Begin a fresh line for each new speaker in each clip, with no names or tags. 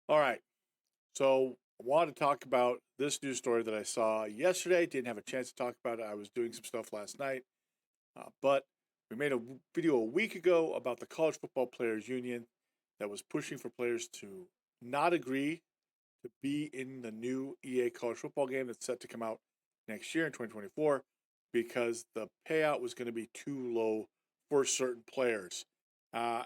All right. So I wanted to talk about this news story that I saw yesterday. Didn't have a chance to talk about it. I was doing some stuff last night. But we made a video a week ago about the College Football Players Union that was pushing for players to not agree to be in the new EA college football game that's set to come out next year in 2024 because the payout was going to be too low for certain players. Uh,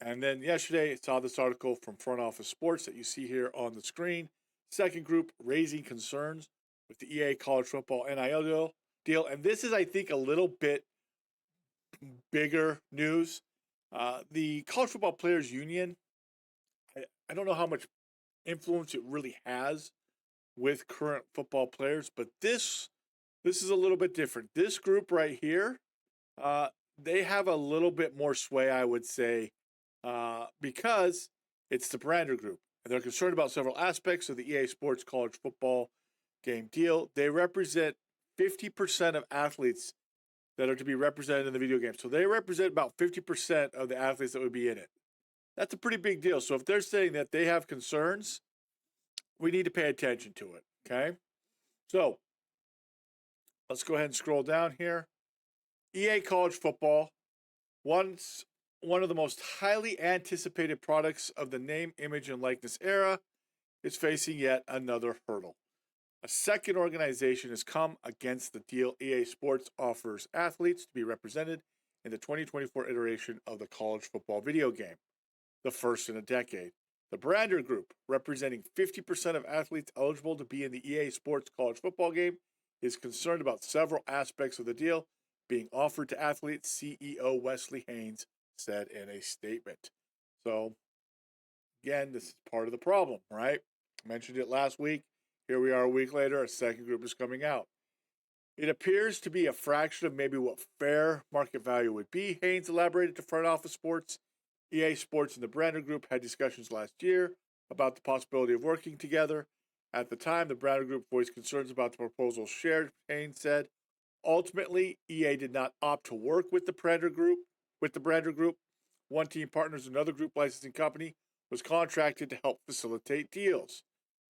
and then yesterday, I saw this article from Front Office Sports that you see here on the screen. Second group raising concerns with the EA college football NIL deal. And this is, I think, a little bit bigger news. The College Football Players Union, I don't know how much influence it really has with current football players, but this is a little bit different. This group right here, uh, they have a little bit more sway, I would say, because it's the Brander Group. And they're concerned about several aspects of the EA Sports college football game deal. They represent 50% of athletes that are to be represented in the video game. So they represent about 50% of the athletes that would be in it. That's a pretty big deal. So if they're saying that they have concerns, we need to pay attention to it. Okay. So let's go ahead and scroll down here. EA College Football, one of the most highly anticipated products of the name, image, and likeness era, is facing yet another hurdle. A second organization has come against the deal EA Sports offers athletes to be represented in the 2024 iteration of the college football video game, the first in a decade. The Brander Group, representing 50% of athletes eligible to be in the EA Sports college football game, is concerned about several aspects of the deal being offered to athletes, CEO Wesley Haynes said in a statement. So, again, this is part of the problem, right? I mentioned it last week. Here we are a week later, a second group is coming out. It appears to be a fraction of maybe what fair market value would be, Haynes elaborated to Front Office Sports. EA Sports and the Brander Group had discussions last year about the possibility of working together. At the time, the Brander Group voiced concerns about the proposal shared, Haynes said. Ultimately, EA did not opt to work with the Brander Group. One Team Partners, another group licensing company, was contracted to help facilitate deals.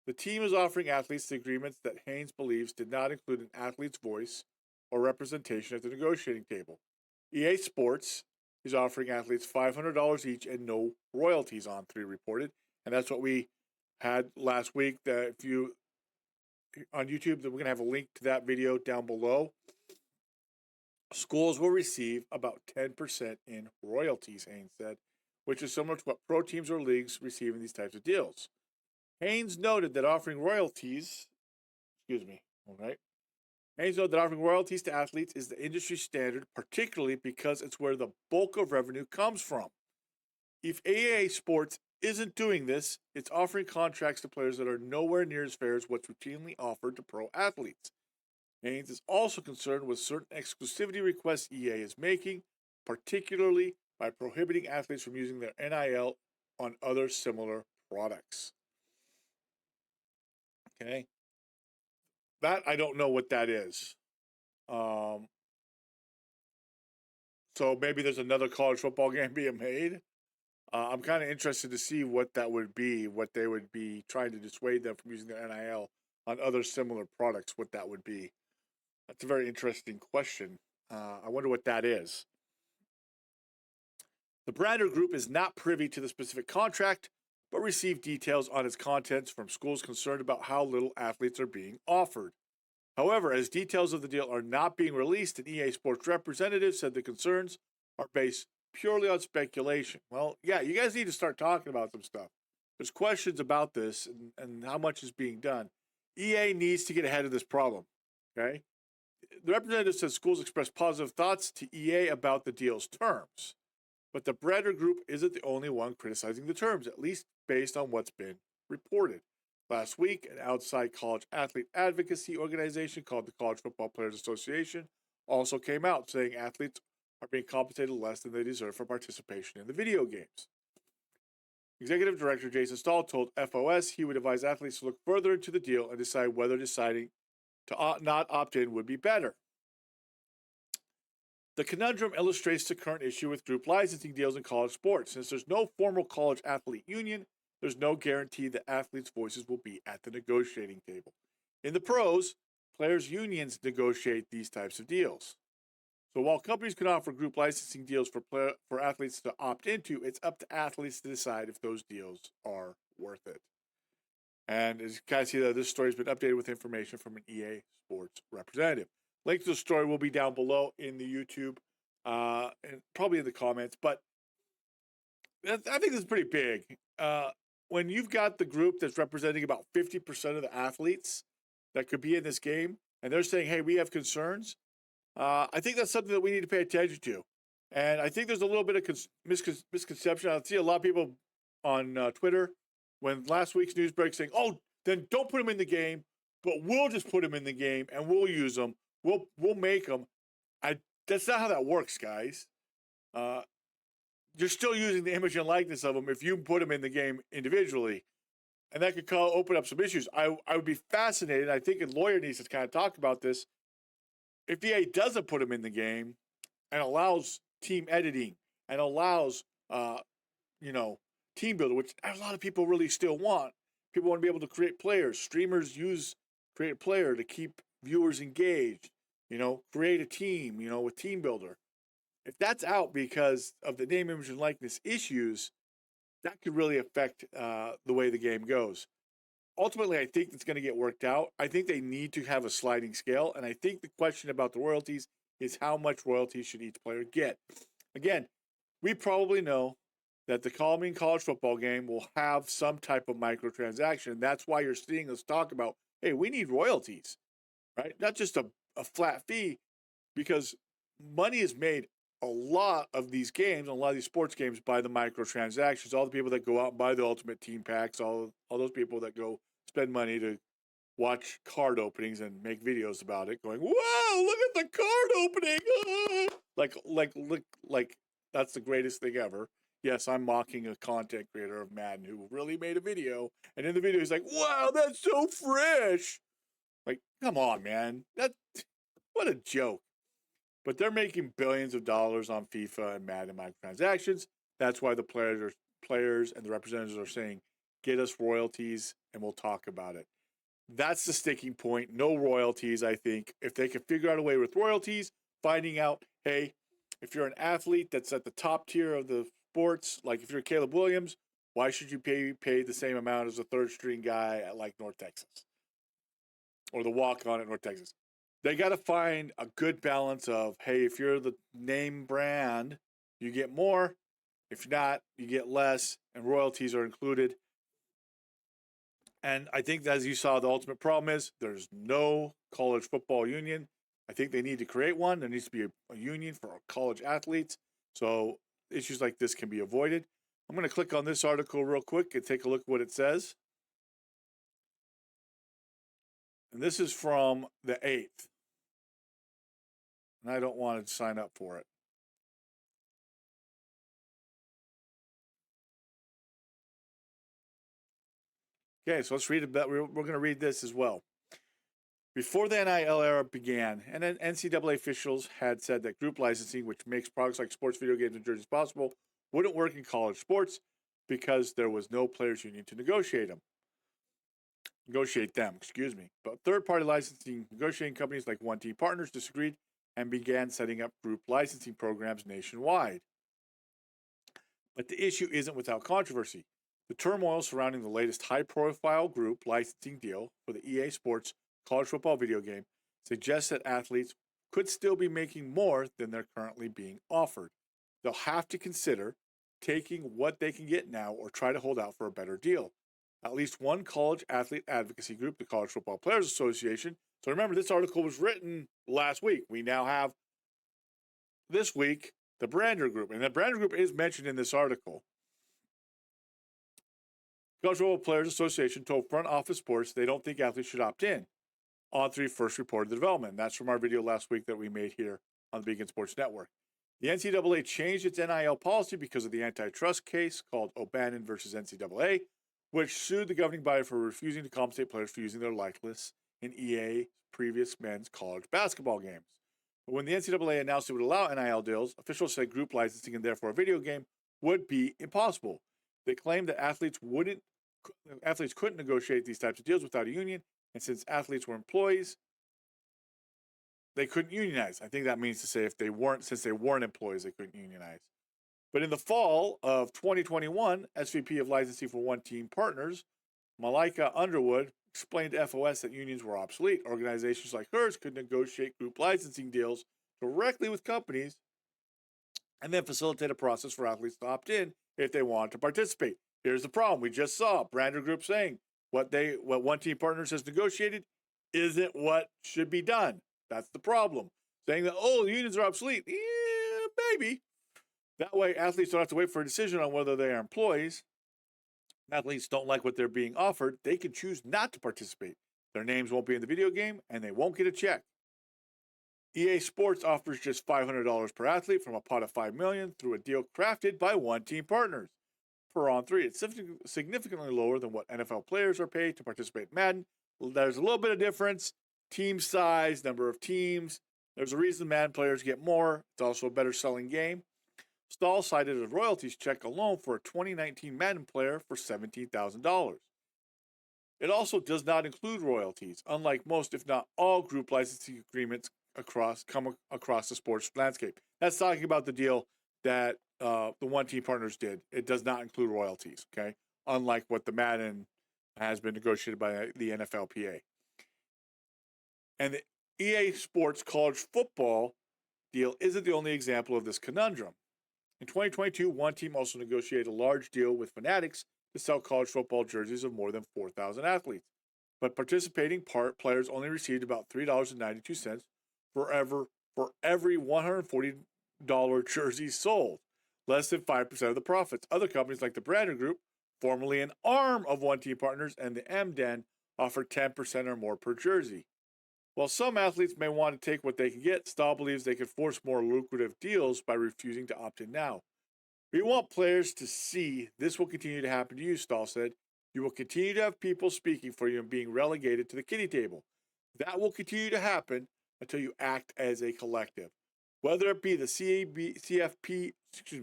The team is offering athletes the agreements that Haynes believes did not include an athlete's voice or representation at the negotiating table. EA Sports is offering athletes $500 each and no royalties, On3 reported. And that's what we had last week. If you on YouTube, we're going to have a link to that video down below. Schools will receive about 10% in royalties, Haynes said, which is similar to what pro teams or leagues receive in these types of deals. Haynes noted that offering royalties, Haynes noted that offering royalties to athletes is the industry standard, particularly because it's where the bulk of revenue comes from. If EA Sports isn't doing this, it's offering contracts to players that are nowhere near as fair as what's routinely offered to pro athletes. Haynes is also concerned with certain exclusivity requests EA is making, particularly by prohibiting athletes from using their NIL on other similar products. Okay. That I don't know what that is. So maybe there's another college football game being made. I'm kind of interested to see what that would be, what they would be trying to dissuade them from using their NIL on other similar products, what that would be. That's a very interesting question. I wonder what that is. The Brander Group is not privy to the specific contract, but received details on its contents from schools concerned about how little athletes are being offered. However, as details of the deal are not being released, an EA Sports representative said the concerns are based purely on speculation. Well, yeah, you guys need to start talking about some stuff. There's questions about this and how much is being done. EA needs to get ahead of this problem, okay? The representative said schools expressed positive thoughts to EA about the deal's terms. But the Brander Group isn't the only one criticizing the terms, at least based on what's been reported. Last week, an outside college athlete advocacy organization called the College Football Players Association also came out saying athletes are being compensated less than they deserve for participation in the video games. Executive Director Jason Stahl told FOS he would advise athletes to look further into the deal and decide whether deciding to not opt in would be better. The conundrum illustrates the current issue with group licensing deals in college sports. Since there's no formal college athlete union, there's no guarantee that athletes' voices will be at the negotiating table. In the pros, players' unions negotiate these types of deals. So while companies can offer group licensing deals for athletes to opt into, it's up to athletes to decide if those deals are worth it. And as you guys see, this story has been updated with information from an EA Sports representative. Link to the story will be down below in the YouTube and probably in the comments. But I think this is pretty big. When you've got the group that's representing about 50% of the athletes that could be in this game, and they're saying, hey, we have concerns, I think that's something that we need to pay attention to. And I think there's a little bit of misconception. I see a lot of people on Twitter when last week's news break saying, oh, then don't put them in the game, but we'll just put them in the game and we'll use them. We'll make them. That's not how that works, guys. You're still using the image and likeness of them if you put them in the game individually. And that could open up some issues. I would be fascinated. I think a lawyer needs to kind of talk about this. If EA doesn't put them in the game and allows team editing and allows, team builder, which a lot of people really still want. People want to be able to create players. Streamers create a player to keep viewers engaged. Create a team, with team builder. If that's out because of the name, image, and likeness issues, that could really affect the way the game goes. Ultimately, I think it's going to get worked out. I think they need to have a sliding scale, and I think the question about the royalties is how much royalties should each player get. Again, we probably know that the coming college football game will have some type of microtransaction. That's why you're seeing us talk about, hey, we need royalties, right? Not just a flat fee, because money is made a lot of these games, a lot of these sports games, by the microtransactions. All the people that go out and buy the Ultimate Team packs, all those people that go spend money to watch card openings and make videos about it, going, "Wow, look at the card opening!" like that's the greatest thing ever. Yes, I'm mocking a content creator of Madden who really made a video, and in the video he's like, "Wow, that's so fresh!" Like, come on, man, what a joke. But they're making billions of dollars on FIFA and Madden microtransactions. That's why the players and the representatives are saying, get us royalties and we'll talk about it. That's the sticking point. No royalties, I think. If they can figure out a way with royalties, finding out, hey, if you're an athlete that's at the top tier of the sports, like if you're Caleb Williams, why should you pay the same amount as a third string guy at like North Texas? Or the walk-on at North Texas? They got to find a good balance of, hey, if you're the name brand, you get more. If not, you get less, and royalties are included. And I think, as you saw, the ultimate problem is there's no college football union. I think they need to create one. There needs to be a union for college athletes, so issues like this can be avoided. I'm going to click on this article real quick and take a look at what it says. And this is from the 8th. And I don't want to sign up for it. Okay, so let's read it. We're going to read this as well. Before the NIL era began, and NCAA officials had said that group licensing, which makes products like sports, video games, and jerseys possible, wouldn't work in college sports because there was no players' union to negotiate them. But third-party licensing negotiating companies like One Team Partners disagreed and began setting up group licensing programs nationwide. But the issue isn't without controversy. The turmoil surrounding the latest high-profile group licensing deal for the EA Sports college football video game suggests that athletes could still be making more than they're currently being offered. They'll have to consider taking what they can get now or try to hold out for a better deal. At least one college athlete advocacy group, the College Football Players Association. So remember, this article was written last week. We now have, this week, the Brander Group. And the Brander Group is mentioned in this article. College Football Players Association told Front Office Sports they don't think athletes should opt in. On3 first reported the development. That's from our video last week that we made here on the Beacon Sports Network. The NCAA changed its NIL policy because of the antitrust case called O'Bannon versus NCAA, which sued the governing body for refusing to compensate players for using their likeness in EA previous men's college basketball games. But when the NCAA announced it would allow NIL deals, officials said group licensing and therefore a video game would be impossible. They claimed that athletes couldn't negotiate these types of deals without a union, and since athletes were employees, they couldn't unionize. I think that means to say since they weren't employees, they couldn't unionize. But in the fall of 2021, SVP of licensing for One Team Partners, Malika Underwood, explained to FOS that unions were obsolete. Organizations like hers could negotiate group licensing deals directly with companies and then facilitate a process for athletes to opt in if they want to participate. Here's the problem. We just saw Brander Group saying what One Team Partners has negotiated isn't what should be done. That's the problem. Saying that, the unions are obsolete. Yeah, maybe. That way, athletes don't have to wait for a decision on whether they are employees. Athletes don't like what they're being offered. They can choose not to participate. Their names won't be in the video game, and they won't get a check. EA Sports offers just $500 per athlete from a pot of $5 million through a deal crafted by One Team Partners. For On3, it's significantly lower than what NFL players are paid to participate in Madden. There's a little bit of difference. Team size, number of teams. There's a reason Madden players get more. It's also a better selling game. Stahl cited a royalties check alone for a 2019 Madden player for $17,000. It also does not include royalties, unlike most, if not all, group licensing agreements across the sports landscape. That's talking about the deal that the One Team Partners did. It does not include royalties, okay? Unlike what the Madden has been negotiated by the NFLPA. And the EA Sports college football deal isn't the only example of this conundrum. In 2022, One Team also negotiated a large deal with Fanatics to sell college football jerseys of more than 4,000 athletes. But participating players only received about $3.92 for every $140 jersey sold, less than 5% of the profits. Other companies like the Brander Group, formerly an arm of One Team Partners, and the M-Den offer 10% or more per jersey. While some athletes may want to take what they can get, Stahl believes they could force more lucrative deals by refusing to opt in now. We want players to see this will continue to happen to you, Stahl said. You will continue to have people speaking for you and being relegated to the kiddie table. That will continue to happen until you act as a collective. Whether it be the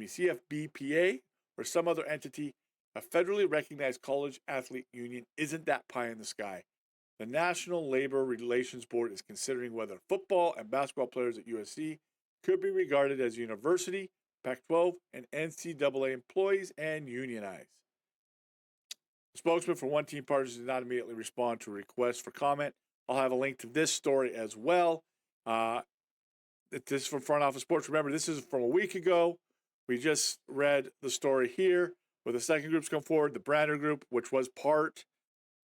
CFBPA or some other entity, a federally recognized college athlete union isn't that pie in the sky. The National Labor Relations Board is considering whether football and basketball players at USC could be regarded as university, Pac-12, and NCAA employees and unionized. The spokesman for One Team Partners did not immediately respond to a request for comment. I'll have a link to this story as well. This is from Front Office Sports. Remember, this is from a week ago. We just read the story here where the second group's come forward, the Brander Group, which was part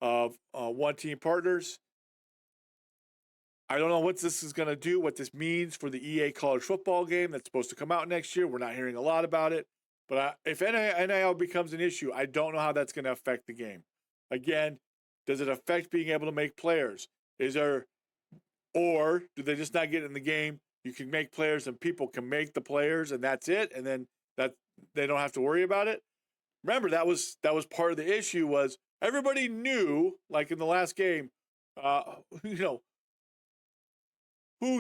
of One Team Partners. I don't know what this is going to do, what this means for the EA college football game that's supposed to come out next year. We're not hearing a lot about it. But if NIL becomes an issue, I don't know how that's going to affect the game. Again, does it affect being able to make players? Or do they just not get in the game? You can make players and people can make the players and that's it. And then that they don't have to worry about it. Remember, that was part of the issue was everybody knew, like in the last game, who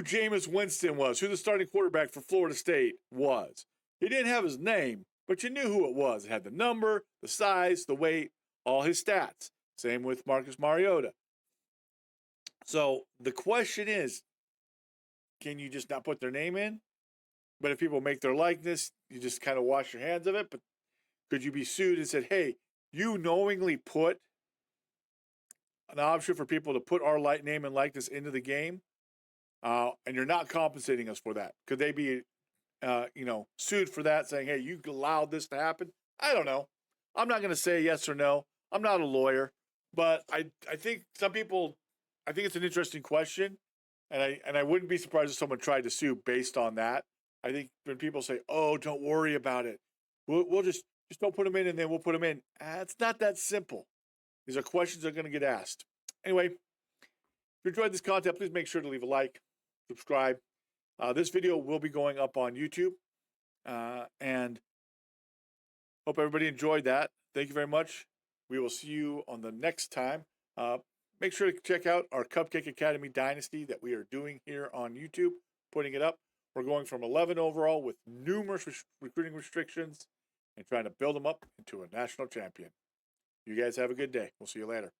Jameis Winston was, who the starting quarterback for Florida State was. He didn't have his name, but you knew who it was. It had the number, the size, the weight, all his stats. Same with Marcus Mariota. So the question is, can you just not put their name in? But if people make their likeness, you just kind of wash your hands of it. But could you be sued and said, hey, you knowingly put an option for people to put our name and likeness into the game, and you're not compensating us for that? Could they be, sued for that, saying, hey, you allowed this to happen? I don't know. I'm not going to say yes or no. I'm not a lawyer, but I think some people, I think it's an interesting question, and I wouldn't be surprised if someone tried to sue based on that. I think when people say, oh, don't worry about it, we'll just don't put them in and then we'll put them in. It's not that simple. These are questions that are going to get asked. Anyway, if you enjoyed this content, please make sure to leave a like, subscribe. This video will be going up on YouTube, and hope everybody enjoyed that. Thank you very much. We will see you on the next time. Make sure to check out our Cupcake Academy Dynasty that we are doing here on YouTube, putting it up. We're going from 11 overall with numerous recruiting restrictions and trying to build him up into a national champion. You guys have a good day. We'll see you later.